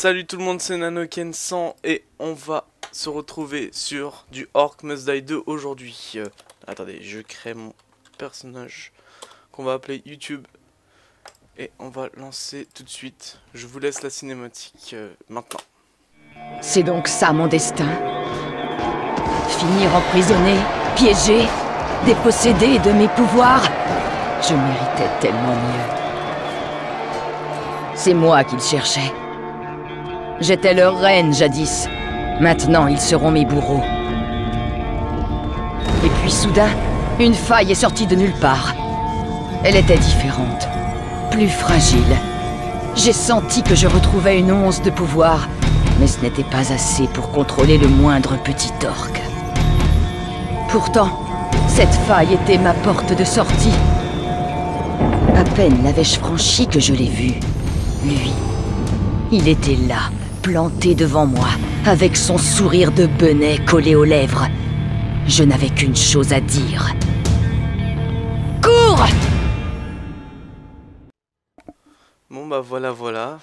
Salut tout le monde, c'est Nanoken 100 et on va se retrouver sur du Orc Must Die 2 aujourd'hui. Attendez, je crée mon personnage qu'on va appeler YouTube et on va lancer tout de suite. Je vous laisse la cinématique maintenant. C'est donc ça mon destin. Finir emprisonné, piégé, dépossédé de mes pouvoirs. Je méritais tellement mieux. C'est moi qu'ils cherchaient. J'étais leur reine jadis. Maintenant, ils seront mes bourreaux. Et puis soudain, une faille est sortie de nulle part. Elle était différente, plus fragile. J'ai senti que je retrouvais une once de pouvoir, mais ce n'était pas assez pour contrôler le moindre petit orc. Pourtant, cette faille était ma porte de sortie. À peine l'avais-je franchie que je l'ai vu. Lui, il était là, planté devant moi, avec son sourire de benet collé aux lèvres. Je n'avais qu'une chose à dire. Cours! Bon bah voilà.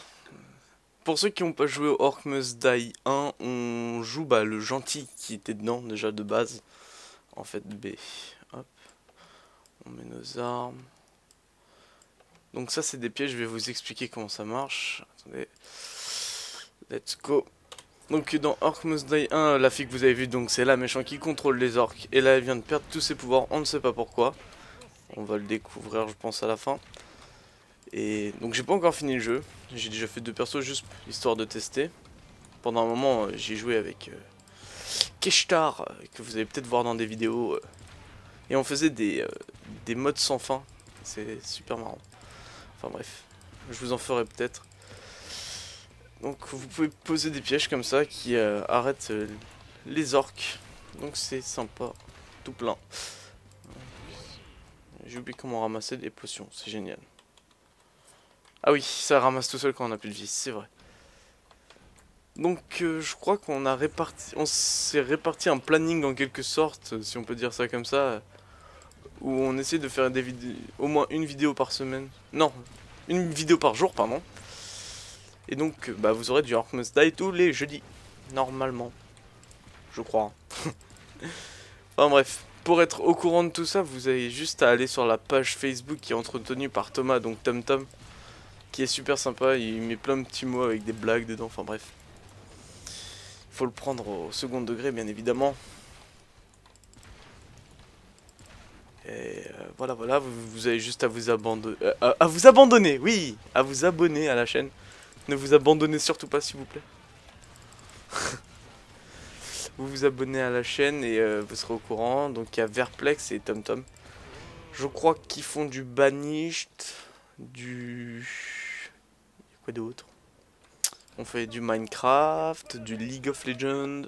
Pour ceux qui n'ont pas joué au Orc Must Die 1, on joue le gentil qui était dedans déjà de base. En fait B. Hop. On met nos armes. Donc ça c'est des pièges, je vais vous expliquer comment ça marche. Attendez. Let's go. Donc dans Orc Must Die 1, la fille que vous avez vue, donc c'est la méchante qui contrôle les orques. Et là elle vient de perdre tous ses pouvoirs, on ne sait pas pourquoi. On va le découvrir je pense à la fin. Et donc j'ai pas encore fini le jeu. J'ai déjà fait 2 persos juste histoire de tester. Pendant un moment j'ai joué avec Keshtar, que vous allez peut-être voir dans des vidéos. Et on faisait des modes sans fin. C'est super marrant. Enfin bref, je vous en ferai peut-être. Donc vous pouvez poser des pièges comme ça qui arrêtent les orques. Donc c'est sympa, tout plein. J'ai oublié comment ramasser des potions, c'est génial. Ah oui, ça ramasse tout seul quand on a plus de vie, c'est vrai. Donc je crois qu'on a réparti, on s'est réparti un planning en quelque sorte, si on peut dire ça comme ça, où on essaie de faire des vidéos, au moins une vidéo par semaine. Non, une vidéo par jour, pardon. Et donc, vous aurez du Orc Must Die tous les jeudis, normalement, je crois. Enfin bref, pour être au courant de tout ça, vous avez juste à aller sur la page Facebook qui est entretenue par Thomas, donc TomTom, qui est super sympa, il met plein de petits mots avec des blagues dedans, enfin bref. Il faut le prendre au second degré, bien évidemment. Et voilà, vous avez juste à vous abandonner, oui, à vous abonner à la chaîne. Ne vous abandonnez surtout pas, s'il vous plaît. Vous vous abonnez à la chaîne et vous serez au courant. Donc il y a Verplex et TomTom. Je crois qu'ils font du Banished, du... quoi d'autre? On fait du Minecraft, du League of Legends.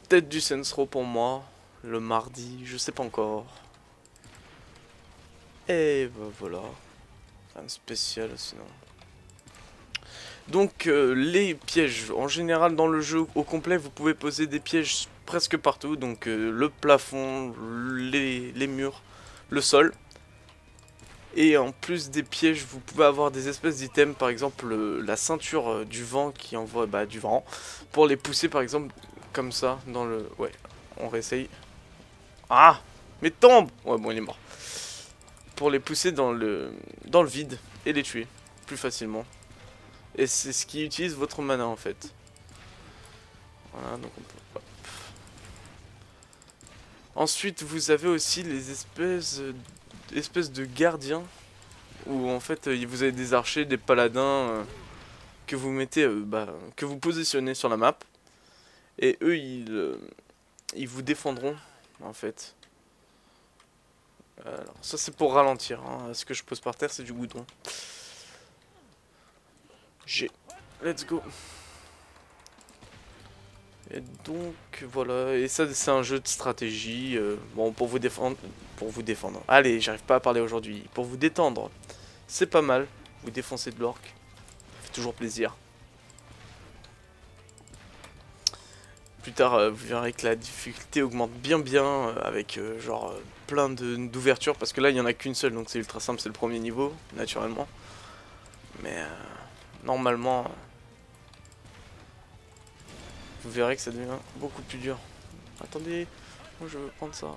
Peut-être du Saints Row pour moi. Le mardi, je sais pas encore. Et voilà. Un spécial sinon. Donc les pièges, en général dans le jeu au complet vous pouvez poser des pièges presque partout. Donc le plafond, les murs, le sol. Et en plus des pièges vous pouvez avoir des espèces d'items. Par exemple la ceinture du vent qui envoie du vent. Pour les pousser par exemple comme ça dans le... Ouais, on réessaye. Ah, mais tombe. Ouais bon il est mort. Pour les pousser dans le vide et les tuer plus facilement. Et c'est ce qui utilise votre mana en fait. Voilà, donc on peut... Hop. Ensuite vous avez aussi les espèces de gardiens. Où en fait vous avez des archers, des paladins que vous mettez, que vous positionnez sur la map. Et eux ils vous défendront en fait. Alors ça c'est pour ralentir, hein. Ce que je pose par terre c'est du goudron. G. Let's go. Et donc voilà, et ça c'est un jeu de stratégie, bon pour vous défendre, allez j'arrive pas à parler aujourd'hui, pour vous détendre, c'est pas mal, vous défoncez de l'orque, ça fait toujours plaisir. Plus tard vous verrez que la difficulté augmente bien avec genre plein d'ouvertures, parce que là il y en a qu'une seule donc c'est ultra simple, c'est le premier niveau naturellement. Mais normalement, vous verrez que ça devient beaucoup plus dur. Attendez, moi je veux prendre ça.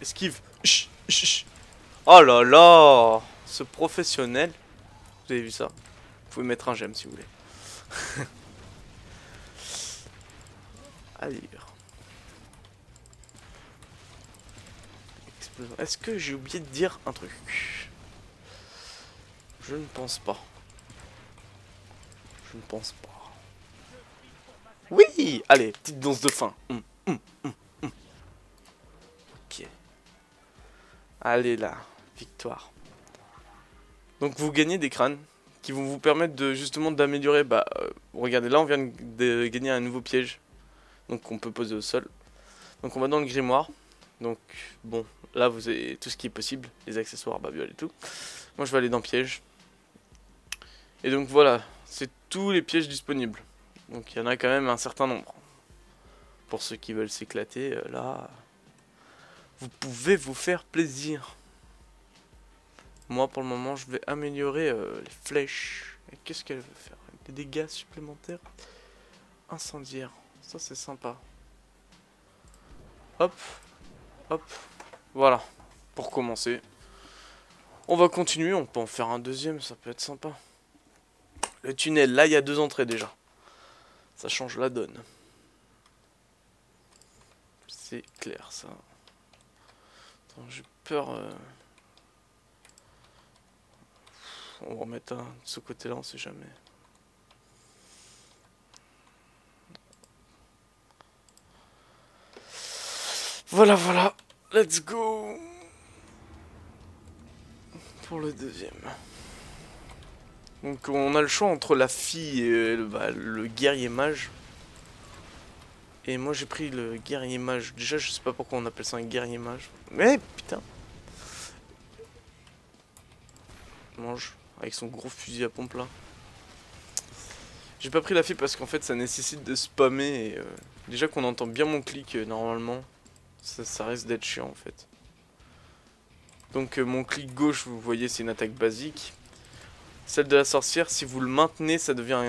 Esquive. Chut, chut, chut. Oh là là, ce professionnel. Vous avez vu ça? Vous pouvez mettre un j'aime si vous voulez. Allez. Est-ce que j'ai oublié de dire un truc? Je ne pense pas. Je ne pense pas. Oui! Allez, petite danse de fin. Ok. Allez là, victoire. Donc vous gagnez des crânes qui vont vous permettre de justement d'améliorer. Regardez, là on vient de gagner un nouveau piège. Donc on peut poser au sol. Donc on va dans le grimoire. Donc bon, là vous avez tout ce qui est possible, les accessoires, babioles et tout. Moi je vais aller dans piège. Et donc voilà, c'est tous les pièges disponibles. Donc il y en a quand même un certain nombre. Pour ceux qui veulent s'éclater, là, vous pouvez vous faire plaisir. Moi pour le moment je vais améliorer les flèches. Et qu'est-ce qu'elle veut faire? Des dégâts supplémentaires incendiaires. Ça c'est sympa. Hop. Hop, voilà, pour commencer. On va continuer, on peut en faire un deuxième, ça peut être sympa. Le tunnel, là il y a 2 entrées déjà. Ça change la donne. C'est clair ça. Attends, j'ai peur. On va remettre un de ce côté-là, on sait jamais. Voilà, voilà. Let's go. Pour le deuxième. Donc on a le choix entre la fille et le guerrier mage. Et moi j'ai pris le guerrier mage. Déjà je sais pas pourquoi on appelle ça un guerrier mage. Mais putain. Mange. Avec son gros fusil à pompe là. J'ai pas pris la fille parce qu'en fait ça nécessite de spammer. Et, déjà qu'on entend bien mon clic normalement. Ça risque d'être chiant en fait. Donc mon clic gauche, vous voyez, c'est une attaque basique. Celle de la sorcière, si vous le maintenez, ça devient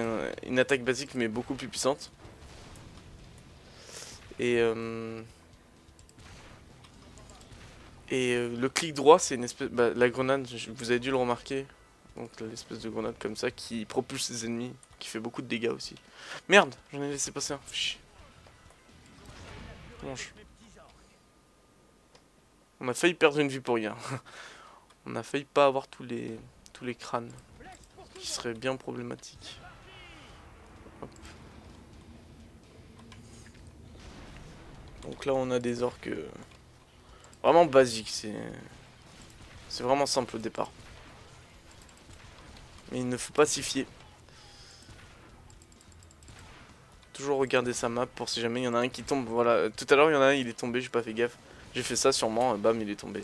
une attaque basique mais beaucoup plus puissante. Et le clic droit, c'est une espèce... la grenade, vous avez dû le remarquer. Donc l'espèce de grenade comme ça qui propulse ses ennemis, qui fait beaucoup de dégâts aussi. Merde, j'en ai laissé passer un. Chut. Mange. On a failli perdre une vie pour rien. On a failli pas avoir tous les crânes. Qui seraient bien problématiques. Hop. Donc là on a des orques vraiment basiques. C'est vraiment simple au départ. Mais il ne faut pas s'y fier. Toujours regarder sa map pour si jamais il y en a un qui tombe. Voilà, tout à l'heure il y en a un, il est tombé, j'ai pas fait gaffe. J'ai fait ça sûrement, bam, il est tombé.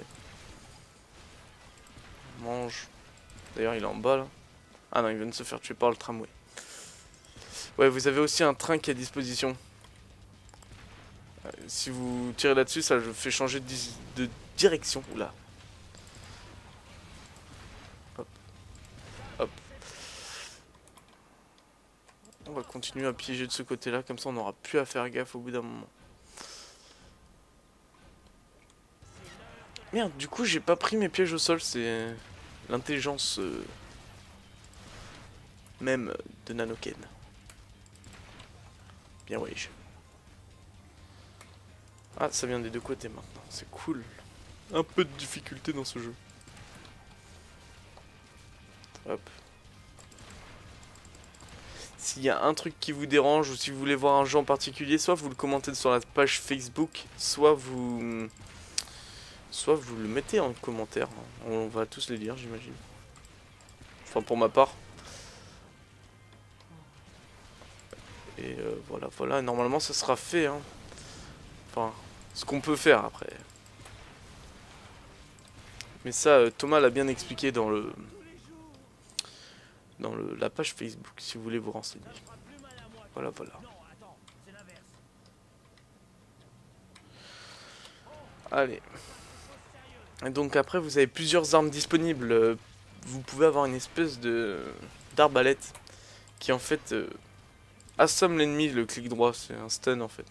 Mange. D'ailleurs, il est en bas là. Ah non, il vient de se faire tuer par le tramway. Ouais, vous avez aussi un train qui est à disposition. Si vous tirez là-dessus, ça le fait changer de direction. Oula. Hop. Hop. On va continuer à piéger de ce côté-là, comme ça on n'aura plus à faire gaffe au bout d'un moment. Merde, du coup j'ai pas pris mes pièges au sol, c'est l'intelligence même de Nanoken. Bien wesh. Ah, ça vient des deux côtés maintenant, c'est cool. Un peu de difficulté dans ce jeu. Hop. S'il y a un truc qui vous dérange ou si vous voulez voir un jeu en particulier, soit vous le commentez sur la page Facebook, soit vous le mettez en commentaire. On va tous les lire, j'imagine. Enfin, pour ma part. Et voilà, voilà. Normalement, ça sera fait. Hein. Enfin, ce qu'on peut faire après. Mais ça, Thomas l'a bien expliqué dans la page Facebook, si vous voulez vous renseigner. Voilà, voilà. Allez. Et donc après, vous avez plusieurs armes disponibles vous pouvez avoir une espèce d'arbalète qui en fait assomme l'ennemi. Le clic droit, c'est un stun en fait.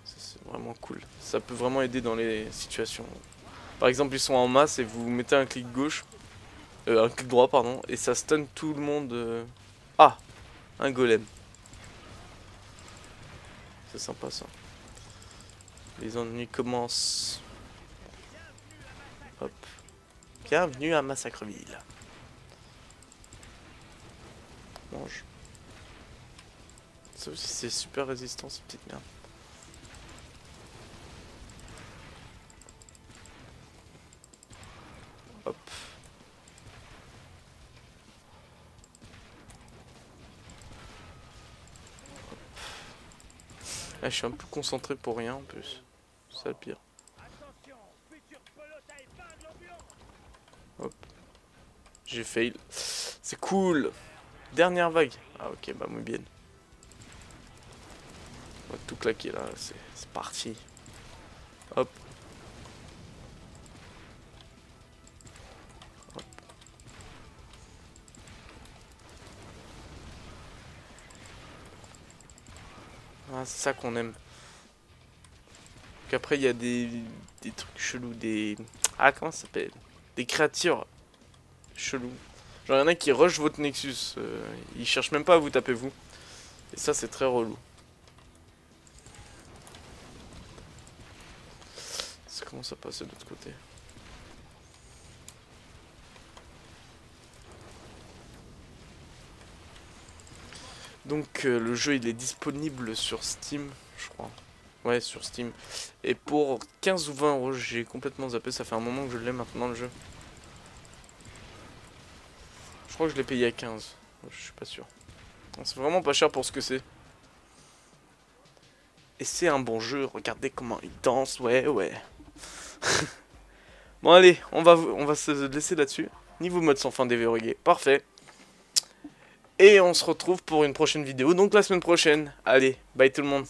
C'est vraiment cool. Ça peut vraiment aider dans les situations. Par exemple, ils sont en masse et vous mettez un clic gauche, un clic droit pardon, et ça stun tout le monde. Ah, un golem. C'est sympa ça. Les ennuis commencent. Hop. Bienvenue à Massacreville. Mange. Ça aussi c'est super résistant ces petites merdes. Hop. Là, je suis un peu concentré pour rien en plus. C'est le pire. Hop. J'ai fail. C'est cool. Dernière vague. Ah ok, bah muy bien. On va tout claquer là. C'est parti. Hop. Hop. Ah, c'est ça qu'on aime. Qu'après il y a des trucs chelous, ah comment ça s'appelle, des créatures chelous. Genre il y en a qui rush votre Nexus, ils cherchent même pas à vous taper vous. Et ça c'est très relou. Ça commence à passer de l'autre côté. Donc le jeu il est disponible sur Steam, je crois. Ouais, sur Steam. Et pour 15 ou 20 euros, j'ai complètement zappé. Ça fait un moment que je l'ai maintenant le jeu. Je crois que je l'ai payé à 15. Je suis pas sûr. C'est vraiment pas cher pour ce que c'est. Et c'est un bon jeu. Regardez comment il danse. Ouais, ouais. Bon, allez, on va se laisser là-dessus. Niveau mode sans fin déverrouillé. Parfait. Et on se retrouve pour une prochaine vidéo. Donc la semaine prochaine. Allez, bye tout le monde.